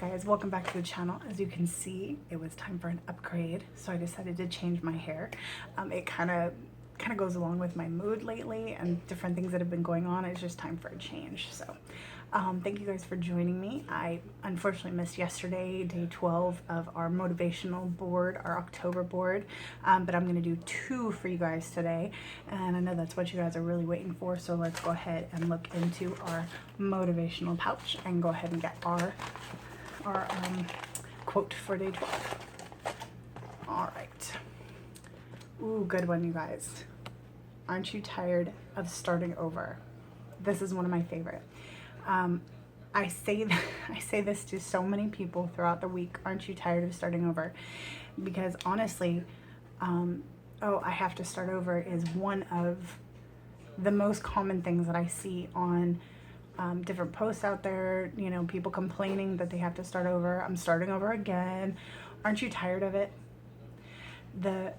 guys, welcome back to the channel. As you can see, it was time for an upgrade, so I decided to change my hair. It kind of goes along with my mood lately and different things that have been going on. It's just time for a change. So thank you guys for joining me. I unfortunately missed yesterday, day 12 of our motivational board, our October board, but I'm going to do 2 for you guys today, and I know that's what you guys are really waiting for. So let's go ahead and look into our motivational pouch and go ahead and get our quote for day 12. All right. Ooh, good one, you guys. Aren't you tired of starting over? This is one of my favorite. I say this to so many people throughout the week. Aren't you tired of starting over? Because honestly, I have to start over is one of the most common things that I see on different posts out there. You know, people complaining that they have to start over. I'm starting over again. Aren't you tired of it? The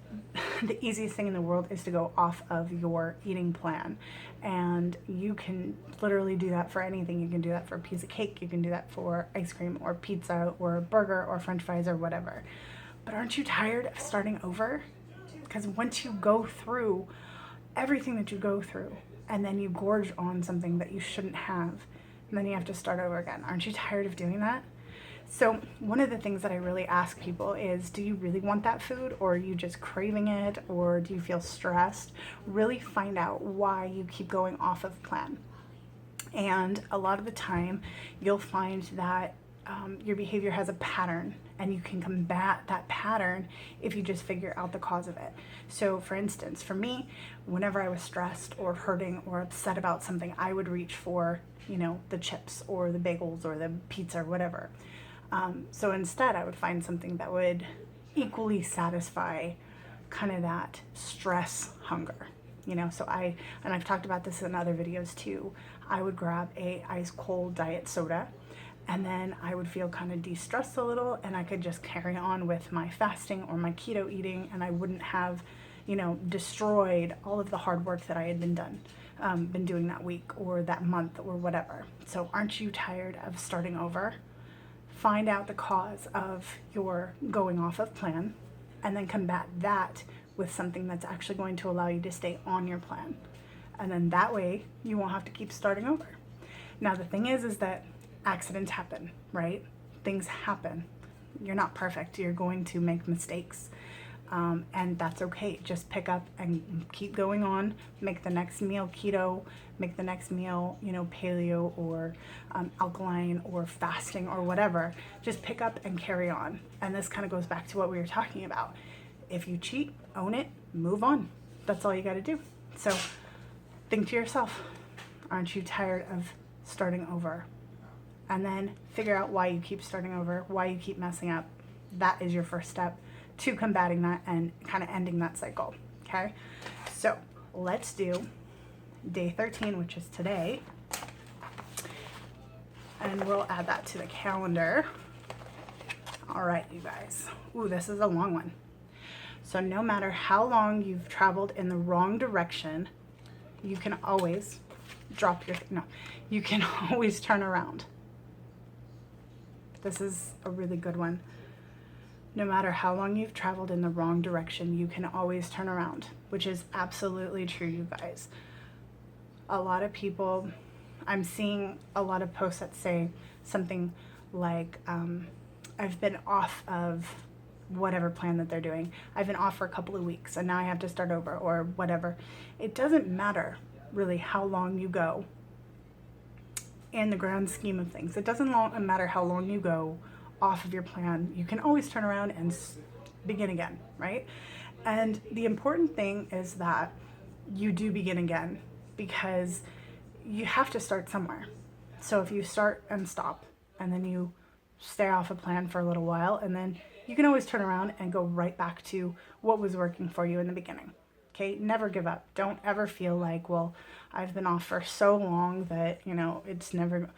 easiest thing in the world is to go off of your eating plan, and you can literally do that for anything. You can do that for a piece of cake, you can do that for ice cream or pizza or a burger or french fries or whatever. But aren't you tired of starting over? Because once you go through everything that you go through and then you gorge on something that you shouldn't have, and then you have to start over again, aren't you tired of doing that? So one of the things that I really ask people is, do you really want that food, or are you just craving it, or do you feel stressed? Really find out why you keep going off of plan. And a lot of the time you'll find that your behavior has a pattern, and you can combat that pattern if you just figure out the cause of it. So for instance, for me, whenever I was stressed or hurting or upset about something, I would reach for, you know, the chips or the bagels or the pizza or whatever. So instead I would find something that would equally satisfy kind of that stress hunger, you know. So I've talked about this in other videos too. I would grab a ice cold diet soda, and then I would feel kind of de-stressed a little, and I could just carry on with my fasting or my keto eating, and I wouldn't have, you know, destroyed all of the hard work that I had been doing that week or that month or whatever. So aren't you tired of starting over? Find out the cause of your going off of plan, and then combat that with something that's actually going to allow you to stay on your plan. And then that way you won't have to keep starting over. Now the thing is that accidents happen, right? Things happen. You're not perfect. You're going to make mistakes. And that's okay. Just pick up and keep going on. Make the next meal keto, make the next meal, you know, paleo or alkaline or fasting or whatever. Just pick up and carry on. And this kind of goes back to what we were talking about. If you cheat, own it, move on. That's all you got to do. So think to yourself, aren't you tired of starting over? And then figure out why you keep starting over, why you keep messing up. That is your first step to combating that and kind of ending that cycle. Okay, so let's do day 13, which is today, and we'll add that to the calendar. All right, you guys. Ooh, this is a long one. So no matter how long you've traveled in the wrong direction, you can always you can always turn around. This is a really good one. No matter how long you've traveled in the wrong direction, you can always turn around, which is absolutely true, you guys. A lot of people, I'm seeing a lot of posts that say something like, I've been off of whatever plan that they're doing. I've been off for a couple of weeks and now I have to start over or whatever. It doesn't matter really how long you go in the grand scheme of things. It doesn't matter how long you go off of your plan. You can always turn around and begin again, right? And the important thing is that you do begin again, because you have to start somewhere. So if you start and stop and then you stay off a plan for a little while, and then you can always turn around and go right back to what was working for you in the beginning. Okay, never give up. Don't ever feel like, well, I've been off for so long that, you know, it's never.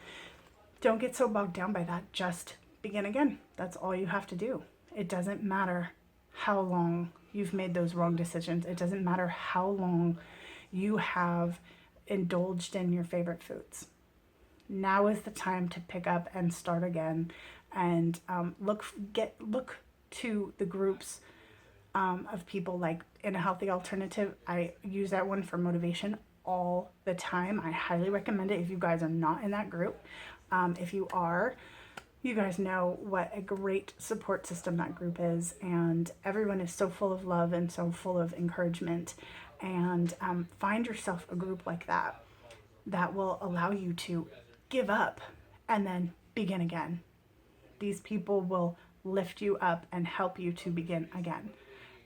Don't get so bogged down by that. Just begin again. That's all you have to do. It doesn't matter how long you've made those wrong decisions. It doesn't matter how long you have indulged in your favorite foods. Now is the time to pick up and start again and look to the groups of people like In a Healthy Alternative. I use that one for motivation all the time. I highly recommend it if you guys are not in that group. If you are, you guys know what a great support system that group is, and everyone is so full of love and so full of encouragement. And find yourself a group like that that will allow you to give up and then begin again. These people will lift you up and help you to begin again.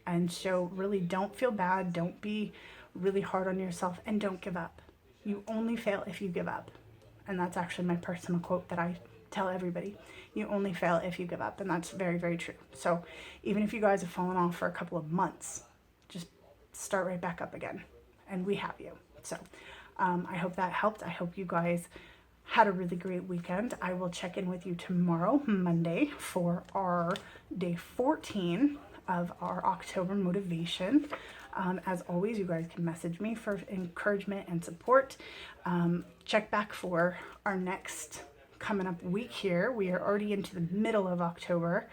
And so really don't feel bad, don't be really hard on yourself, and don't give up. You only fail if you give up. And that's actually my personal quote that I tell everybody. You only fail if you give up, and that's very, very true. So even if you guys have fallen off for a couple of months, just start right back up again, and we have you. So I hope that helped. I hope you guys had a really great weekend. I will check in with you tomorrow, Monday, for our day 14 of our October motivation. As always, you guys can message me for encouragement and support. Check back for our next coming up week here. We are already into the middle of October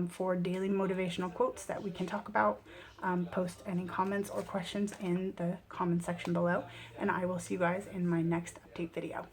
for daily motivational quotes that we can talk about. Post any comments or questions in the comment section below, and I will see you guys in my next update video.